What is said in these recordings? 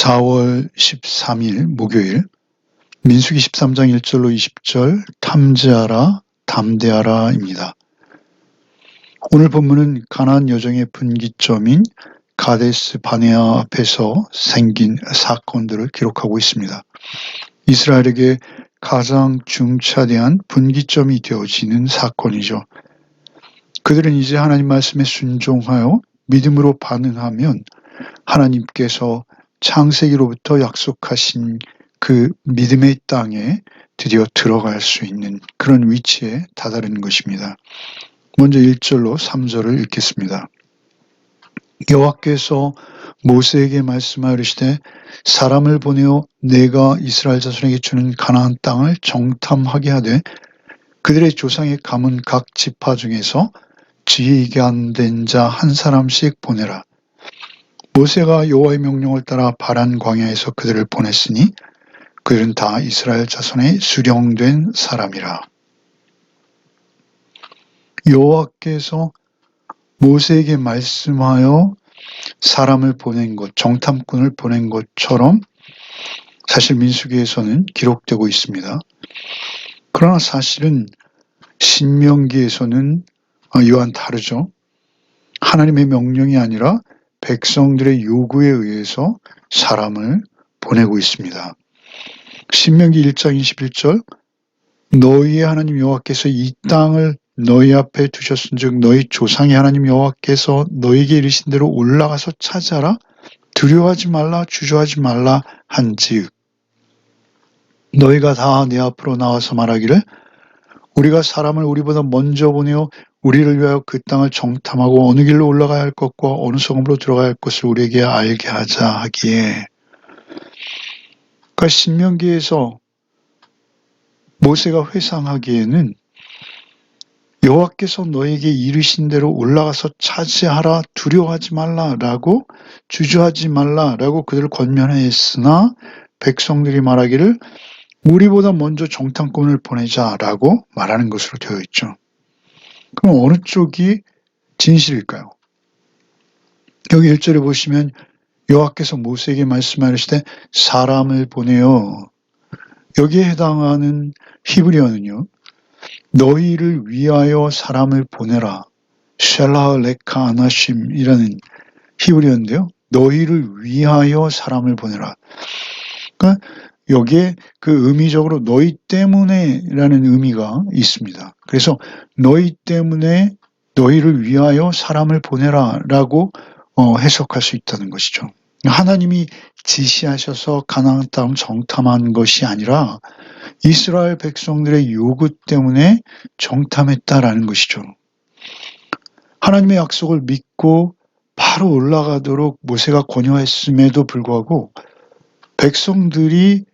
4월 13일 목요일 민수기 13장 1절로 20절 탐지하라 담대하라입니다. 오늘 본문은 가나안 여정의 분기점인 가데스 바네아 앞에서 생긴 사건들을 기록하고 있습니다. 이스라엘에게 가장 중차대한 분기점이 되어지는 사건이죠. 그들은 이제 하나님 말씀에 순종하여 믿음으로 반응하면 하나님께서 창세기로부터 약속하신 그 믿음의 땅에 드디어 들어갈 수 있는 그런 위치에 다다른 것입니다. 먼저 1절로 3절을 읽겠습니다. 여호와께서 모세에게 말씀하시되 사람을 보내어 내가 이스라엘 자손에게 주는 가나안 땅을 정탐하게 하되 그들의 조상의 가문 각 지파 중에서 지혜 있게 안 된 자 한 사람씩 보내라. 모세가 여호와의 명령을 따라 바란 광야에서 그들을 보냈으니 그들은 다 이스라엘 자손의 수령된 사람이라. 여호와께서 모세에게 말씀하여 사람을 보낸 것, 정탐꾼을 보낸 것처럼 사실 민수기에서는 기록되고 있습니다. 그러나 사실은 신명기에서는 이와는 다르죠. 하나님의 명령이 아니라 백성들의 요구에 의해서 사람을 보내고 있습니다. 신명기 1장 21절 너희의 하나님 여호와께서 이 땅을 너희 앞에 두셨은즉 너희 조상의 하나님 여호와께서 너희에게 이르신 대로 올라가서 찾아라 두려워하지 말라 주저하지 말라 한즉 너희가 다 내 앞으로 나와서 말하기를 우리가 사람을 우리보다 먼저 보내어 우리를 위하여 그 땅을 정탐하고 어느 길로 올라가야 할 것과 어느 성읍으로 들어가야 할 것을 우리에게 알게 하자 하기에 그러니까 신명기에서 모세가 회상하기에는 여호와께서 너에게 이르신 대로 올라가서 차지하라 두려워하지 말라라고 주저하지 말라라고 그들을 권면했으나 백성들이 말하기를 우리보다 먼저 정탐꾼을 보내자라고 말하는 것으로 되어 있죠. 그럼 어느 쪽이 진실일까요? 여기 1절에 보시면 여호와께서 모세에게 말씀하시되 사람을 보내어 여기에 해당하는 히브리어는요. 너희를 위하여 사람을 보내라. 셀라 레카 아나심이라는 히브리어인데요. 너희를 위하여 사람을 보내라. 그러니까 여기에 그 의미적으로 너희 때문에라는 의미가 있습니다. 그래서 너희 때문에 너희를 위하여 사람을 보내라라고 해석할 수 있다는 것이죠. 하나님이 지시하셔서 가나안 땅 정탐한 것이 아니라 이스라엘 백성들의 요구 때문에 정탐했다라는 것이죠. 하나님의 약속을 믿고 바로 올라가도록 모세가 권유했음에도 불구하고 백성들이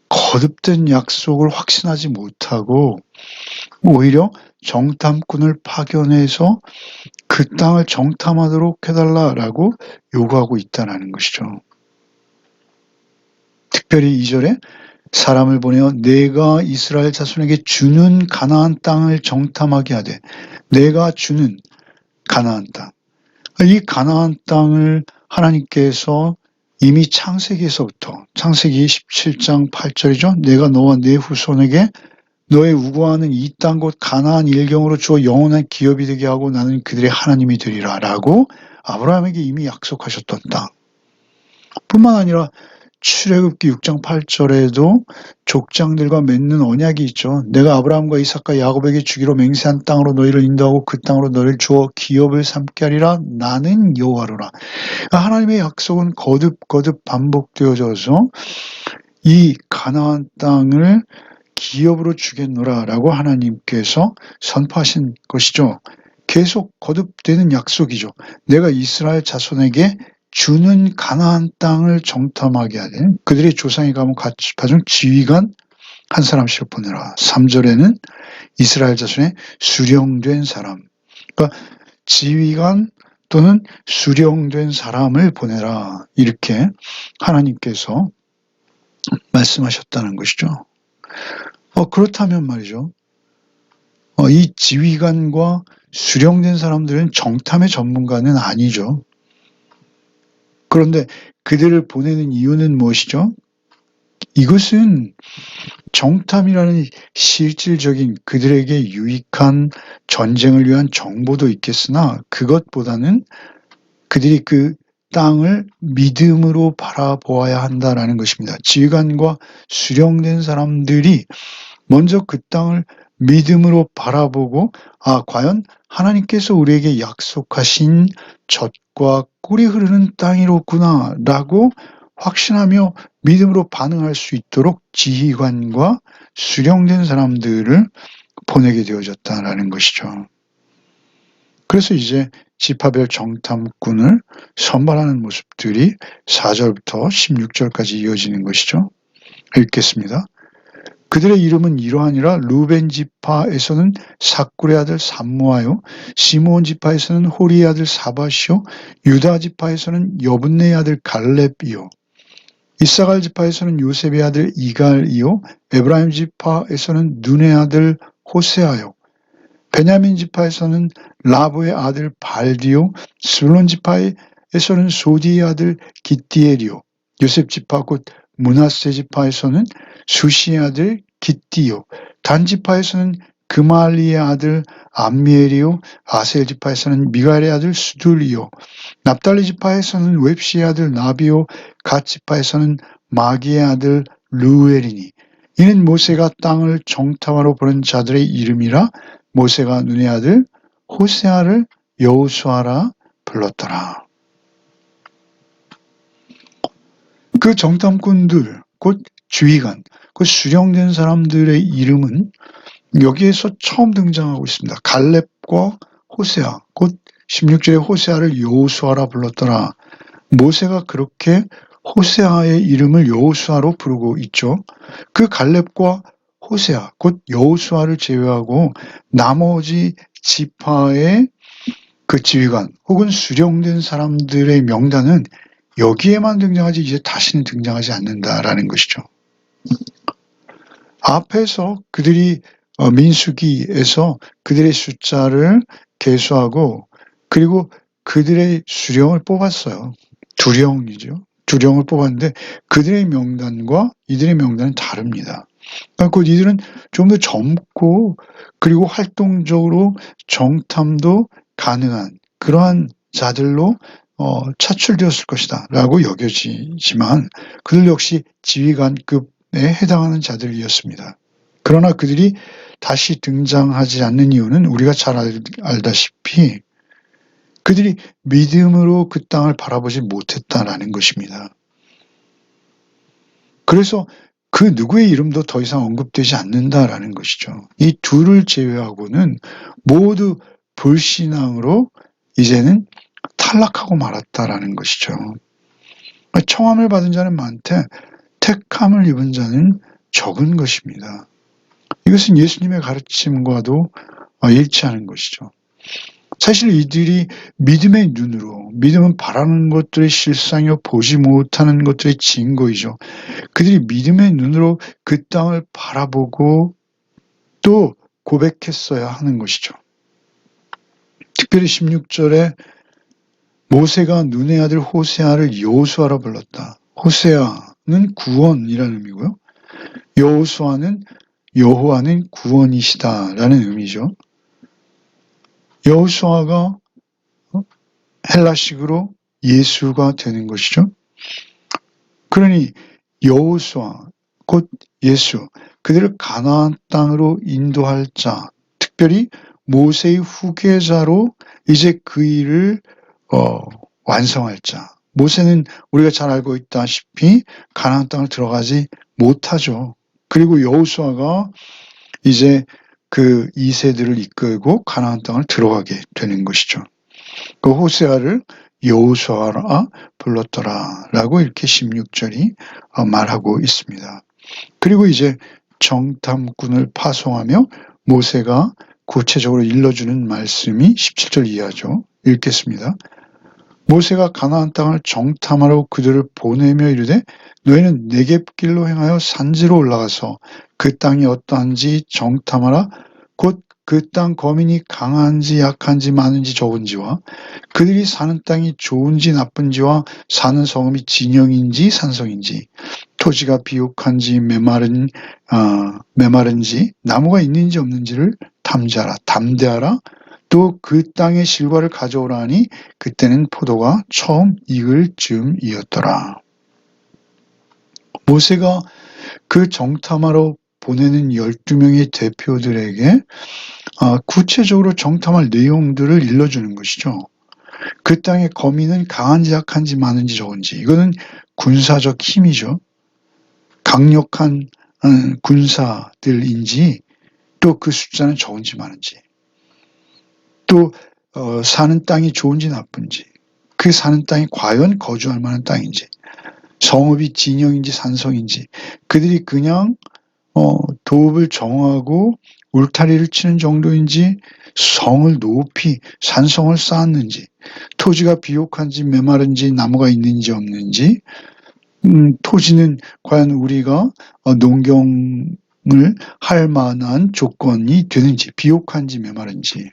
거듭된 약속을 확신하지 못하고 오히려 정탐꾼을 파견해서 그 땅을 정탐하도록 해달라라고 요구하고 있다는 것이죠. 특별히 2절에 사람을 보내어 내가 이스라엘 자손에게 주는 가나안 땅을 정탐하게 하되 내가 주는 가나안 땅. 이 가나안 땅을 하나님께서 이미 창세기에서부터 창세기 17장 8절이죠. 내가 너와 내 후손에게 너의 우고하는 이 땅 곧 가나안 일경으로 주어 영원한 기업이 되게 하고 나는 그들의 하나님이 되리라 라고 아브라함에게 이미 약속하셨던 땅. 뿐만 아니라 출애굽기 6장 8절에도 족장들과 맺는 언약이 있죠. 내가 아브라함과 이삭과 야곱에게 주기로 맹세한 땅으로 너희를 인도하고 그 땅으로 너희를 주어 기업을 삼게 하리라 나는 여호와로라. 하나님의 약속은 거듭 반복되어져서 이 가나안 땅을 기업으로 주겠노라라고 하나님께서 선포하신 것이죠. 계속 거듭되는 약속이죠. 내가 이스라엘 자손에게 주는 가나안 땅을 정탐하게 하되 그들의 조상이 가면 같이 가진 지휘관 한 사람씩을 보내라. 3절에는 이스라엘 자손의 수령된 사람. 그러니까 지휘관 또는 수령된 사람을 보내라. 이렇게 하나님께서 말씀하셨다는 것이죠. 그렇다면 말이죠. 이 지휘관과 수령된 사람들은 정탐의 전문가는 아니죠. 그런데 그들을 보내는 이유는 무엇이죠? 이것은 정탐이라는 실질적인 그들에게 유익한 전쟁을 위한 정보도 있겠으나 그것보다는 그들이 그 땅을 믿음으로 바라보아야 한다라는 것입니다. 지휘관과 수령된 사람들이 먼저 그 땅을 믿음으로 바라보고 과연 하나님께서 우리에게 약속하신 젖과 꿀이 흐르는 땅이로구나 라고 확신하며 믿음으로 반응할 수 있도록 지휘관과 수령된 사람들을 보내게 되어졌다라는 것이죠. 그래서 이제 지파별 정탐꾼을 선발하는 모습들이 4절부터 16절까지 이어지는 것이죠. 읽겠습니다. 그들의 이름은 이러하니라. 루벤 지파에서는 삭굴의 아들 삼무아요, 시므온 지파에서는 호리의 아들 사밧이요, 유다 지파에서는 여분네의 아들 갈렙이요, 이사갈 지파에서는 요셉의 아들 이갈이요, 에브라임 지파에서는 눈의 아들 호세아요, 베냐민 지파에서는 라브의 아들 발디요, 스불론 지파에서는 소디의 아들 기띠엘이요, 요셉 지파 곧 므낫세 지파에서는 수시의 아들 기띠요, 단 지파에서는 그말리의 아들 암미엘이요, 아셀 지파에서는 미갈의 아들 수둘이요, 납달리 지파에서는 웹시의 아들 나비요, 갓 지파에서는 마기의 아들 루엘이니 이는 모세가 땅을 정탐하러 보낸 자들의 이름이라. 모세가 눈의 아들 호세아를 여호수아라 불렀더라. 그 정탐꾼들 곧 주의관, 그 수령된 사람들의 이름은 여기에서 처음 등장하고 있습니다. 갈렙과 호세아, 곧 16절에 호세아를 여호수아라 불렀더라. 모세가 그렇게 호세아의 이름을 여호수아로 부르고 있죠. 그 갈렙과 호세아, 곧 여호수아를 제외하고 나머지 지파의 그 지휘관 혹은 수령된 사람들의 명단은 여기에만 등장하지 이제 다시는 등장하지 않는다라는 것이죠. 앞에서 그들이 민수기에서 그들의 숫자를 계수하고 그리고 그들의 수령을 뽑았어요. 두령을 뽑았는데 그들의 명단과 이들의 명단은 다릅니다. 그러니까 이들은 좀 더 젊고 그리고 활동적으로 정탐도 가능한 그러한 자들로 차출되었을 것이다 라고 여겨지지만 그들 역시 지휘관급에 해당하는 자들이었습니다. 그러나 그들이 다시 등장하지 않는 이유는 우리가 잘 알다시피 그들이 믿음으로 그 땅을 바라보지 못했다라는 것입니다. 그래서 그 누구의 이름도 더 이상 언급되지 않는다라는 것이죠. 이 둘을 제외하고는 모두 불신앙으로 이제는 탈락하고 말았다라는 것이죠. 청함을 받은 자는 많되 택함을 입은 자는 적은 것입니다. 이것은 예수님의 가르침과도 일치하는 것이죠. 사실 이들이 믿음의 눈으로, 믿음은 바라는 것들의 실상이요 보지 못하는 것들의 증거이죠. 그들이 믿음의 눈으로 그 땅을 바라보고 또 고백했어야 하는 것이죠. 특별히 16절에 모세가 눈의 아들 호세아를 여호수아라 불렀다. 호세아는 구원이라는 의미고요. 여호와는 구원이시다라는 의미죠. 여호수아가 헬라식으로 예수가 되는 것이죠. 그러니 여호수아 곧 예수, 그들을 가나안 땅으로 인도할 자, 특별히 모세의 후계자로 이제 그 일을 완성할 자. 모세는 우리가 잘 알고 있다시피 가나안 땅을 들어가지 못하죠. 그리고 여호수아가 이제 그 2세들을 이끌고 가나안 땅을 들어가게 되는 것이죠. 그 호세아를 여호수아라 불렀더라 라고 이렇게 16절이 말하고 있습니다. 그리고 이제 정탐꾼을 파송하며 모세가 구체적으로 일러주는 말씀이 17절 이하죠. 읽겠습니다. 모세가 가나안 땅을 정탐하러 그들을 보내며 이르되 너희는 네겝길로 행하여 산지로 올라가서 그 땅이 어떠한지 정탐하라. 곧 그 땅 거민이 강한지 약한지 많은지 적은지와 그들이 사는 땅이 좋은지 나쁜지와 사는 성읍이 진영인지 산성인지 토지가 비옥한지 메마른지 나무가 있는지 없는지를 탐지하라 담대하라 또 그 땅의 실과를 가져오라 하니 그때는 포도가 처음 익을 즈음이었더라. 모세가 그 정탐하러 보내는 12명의 대표들에게 구체적으로 정탐할 내용들을 일러주는 것이죠. 그 땅의 거민은 강한지 약한지 많은지 적은지 이거는 군사적 힘이죠. 강력한 군사들인지 또 그 숫자는 적은지 많은지 또 사는 땅이 좋은지 나쁜지 그 사는 땅이 과연 거주할 만한 땅인지 성읍이 진영인지 산성인지 그들이 그냥 도읍을 정하고 울타리를 치는 정도인지 성을 높이 산성을 쌓았는지 토지가 비옥한지 메마른지 나무가 있는지 없는지 토지는 과연 우리가 농경을 할 만한 조건이 되는지 비옥한지 메마른지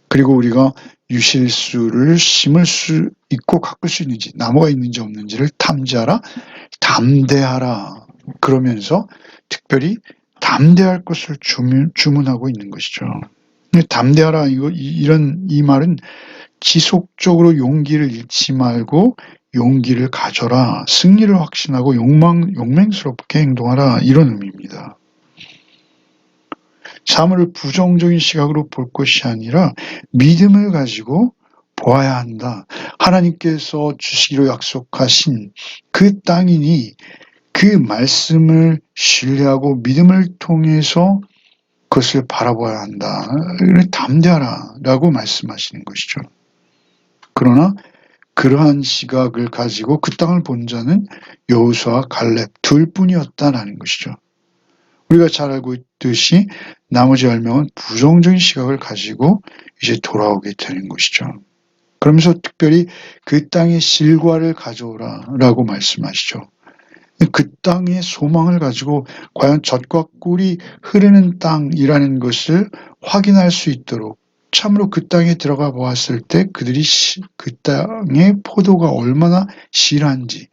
그리고 우리가 유실수를 심을 수 있고 가꿀 수 있는지 나무가 있는지 없는지를 탐지하라 담대하라 그러면서 특별히 담대할 것을 주문하고 있는 것이죠. 담대하라 이 말은 지속적으로 용기를 잃지 말고 용기를 가져라 승리를 확신하고 용맹스럽게 행동하라 이런 의미입니다. 사물을 부정적인 시각으로 볼 것이 아니라 믿음을 가지고 보아야 한다. 하나님께서 주시기로 약속하신 그 땅이니 그 말씀을 신뢰하고 믿음을 통해서 그것을 바라봐야 한다. 담대하라 라고 말씀하시는 것이죠. 그러나 그러한 시각을 가지고 그 땅을 본 자는 여호수아와 갈렙 둘뿐이었다라는 것이죠. 우리가 잘 알고 있듯이 나머지 10명은 부정적인 시각을 가지고 이제 돌아오게 되는 것이죠. 그러면서 특별히 그 땅의 실과를 가져오라 라고 말씀하시죠. 그 땅의 소망을 가지고 과연 젖과 꿀이 흐르는 땅이라는 것을 확인할 수 있도록 참으로 그 땅에 들어가 보았을 때 그들이 그 땅의 포도가 얼마나 실한지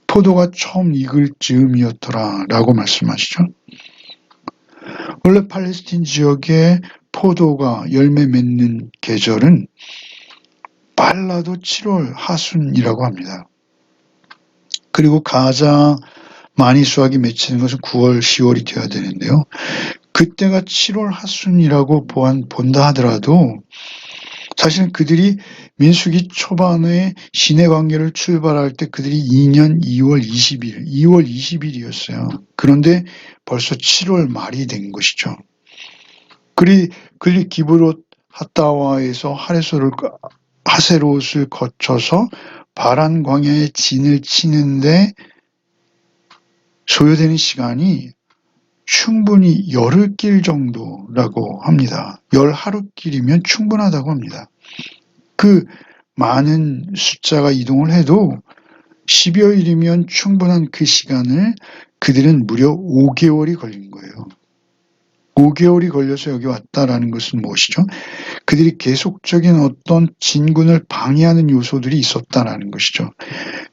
포도가 처음 익을 즈음이었더라 라고 말씀하시죠. 원래 팔레스틴 지역의 포도가 열매 맺는 계절은 빨라도 7월 하순이라고 합니다. 그리고 가장 많이 수확이 맺히는 것은 9월, 10월이 되어야 되는데요. 그때가 7월 하순이라고 본다 하더라도 사실은 그들이 민수기 초반에 시내 관계를 출발할 때 그들이 2년 2월 20일이었어요. 그런데 벌써 7월 말이 된 것이죠. 그들이 기브롯 핫다와에서 하세롯을 거쳐서 바란 광야에 진을 치는데 소요되는 시간이 충분히 열흘 길 정도라고 합니다. 10하루길이면 충분하다고 합니다. 그 많은 숫자가 이동을 해도 10여일이면 충분한 그 시간을 그들은 무려 5개월이 걸린 거예요. 5개월이 걸려서 여기 왔다라는 것은 무엇이죠? 그들이 계속적인 어떤 진군을 방해하는 요소들이 있었다라는 것이죠.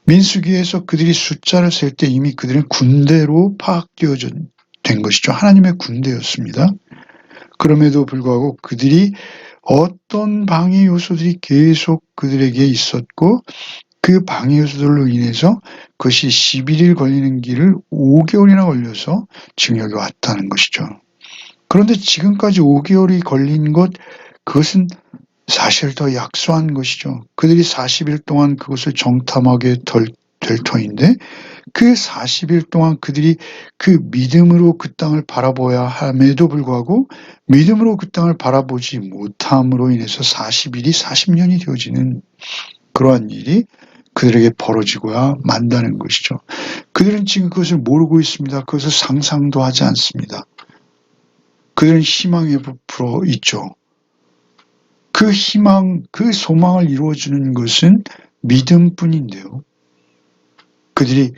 민수기에서 그들이 숫자를 셀 때 이미 그들은 군대로 된 것이죠. 하나님의 군대였습니다. 그럼에도 불구하고 그들이 어떤 방해 요소들이 계속 그들에게 있었고 그 방해 요소들로 인해서 그것이 11일 걸리는 길을 5개월이나 걸려서 지금 여기 왔다는 것이죠. 그런데 지금까지 5개월이 걸린 그것은 사실 더 약소한 것이죠. 그들이 40일 동안 그것을 정탐하게 될 터인데 그 40일 동안 그들이 그 믿음으로 그 땅을 바라보아야 함에도 불구하고 믿음으로 그 땅을 바라보지 못함으로 인해서 40일이 40년이 되어지는 그러한 일이 그들에게 벌어지고야 만다는 것이죠. 그들은 지금 그것을 모르고 있습니다. 그것을 상상도 하지 않습니다. 그들은 희망에 부풀어 있죠. 그 희망, 그 소망을 이루어주는 것은 믿음뿐인데요. 그들이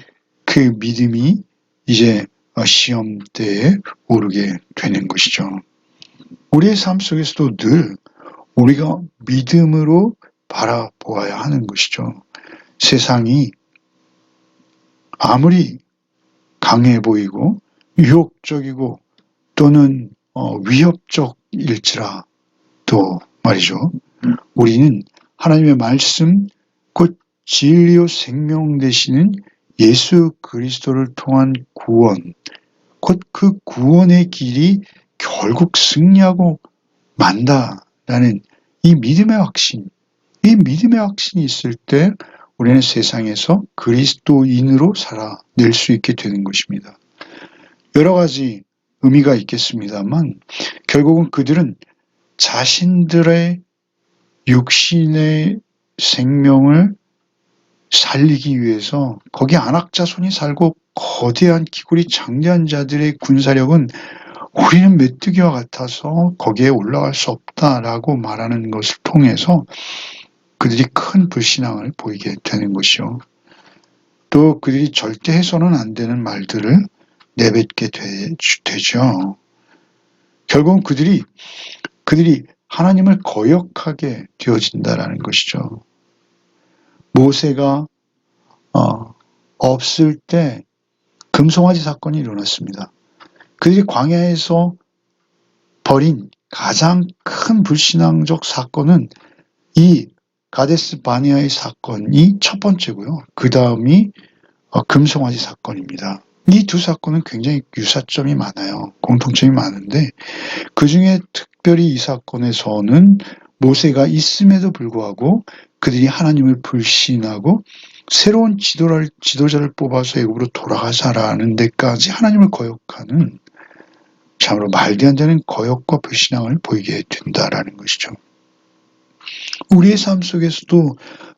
그 믿음이 이제 시험 때에 오르게 되는 것이죠. 우리의 삶 속에서도 늘 우리가 믿음으로 바라보아야 하는 것이죠. 세상이 아무리 강해 보이고 유혹적이고 또는 위협적일지라도 말이죠. 우리는 하나님의 말씀, 곧 진리요 생명 되시는 예수 그리스도를 통한 구원, 곧 그 구원의 길이 결국 승리하고 만다라는 이 믿음의 확신, 이 믿음의 확신이 있을 때 우리는 세상에서 그리스도인으로 살아낼 수 있게 되는 것입니다. 여러 가지 의미가 있겠습니다만 결국은 그들은 자신들의 육신의 생명을 살리기 위해서 거기 안악자손이 살고 거대한 기골이 장대한 자들의 군사력은 우리는 메뚜기와 같아서 거기에 올라갈 수 없다라고 말하는 것을 통해서 그들이 큰 불신앙을 보이게 되는 것이요. 또 그들이 절대 해서는 안 되는 말들을 내뱉게 되죠. 결국은 그들이 하나님을 거역하게 되어진다라는 것이죠. 모세가 없을 때 금송아지 사건이 일어났습니다. 그들이 광야에서 벌인 가장 큰 불신앙적 사건은 이 가데스 바네아의 사건이 첫 번째고요. 그 다음이 금송아지 사건입니다. 이 두 사건은 굉장히 유사점이 많아요. 공통점이 많은데 그 중에 특별히 이 사건에서는 모세가 있음에도 불구하고 그들이 하나님을 불신하고 새로운 지도자를 뽑아서 애굽으로 돌아가자라는 데까지 하나님을 거역하는 참으로 말도 안 되는 거역과 불신앙을 보이게 된다라는 것이죠. 우리의 삶 속에서도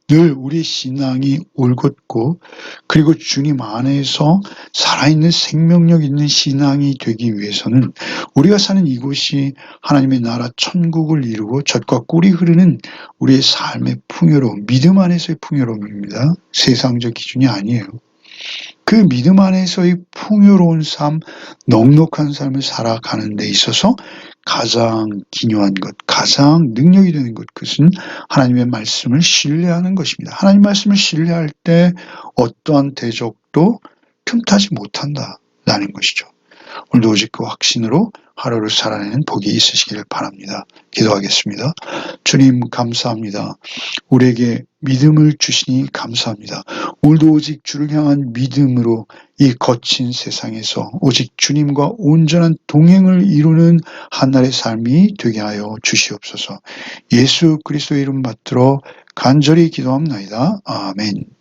늘 우리의 신앙이 올곧고 그리고 주님 안에서 살아있는 생명력 있는 신앙이 되기 위해서는 우리가 사는 이곳이 하나님의 나라 천국을 이루고 젖과 꿀이 흐르는 우리의 삶의 풍요로움, 믿음 안에서의 풍요로움입니다. 세상적 기준이 아니에요. 그 믿음 안에서의 풍요로운 삶, 넉넉한 삶을 살아가는 데 있어서 가장 기묘한 것, 가장 능력이 되는 것, 그것은 하나님의 말씀을 신뢰하는 것입니다. 하나님 말씀을 신뢰할 때 어떠한 대적도 틈타지 못한다라는 것이죠. 오늘도 오직 그 확신으로 하루를 살아내는 복이 있으시기를 바랍니다. 기도하겠습니다. 주님 감사합니다. 우리에게 믿음을 주시니 감사합니다. 오늘도 오직 주를 향한 믿음으로 이 거친 세상에서 오직 주님과 온전한 동행을 이루는 한날의 삶이 되게 하여 주시옵소서. 예수 그리스도의 이름 받들어 간절히 기도합나이다. 아멘.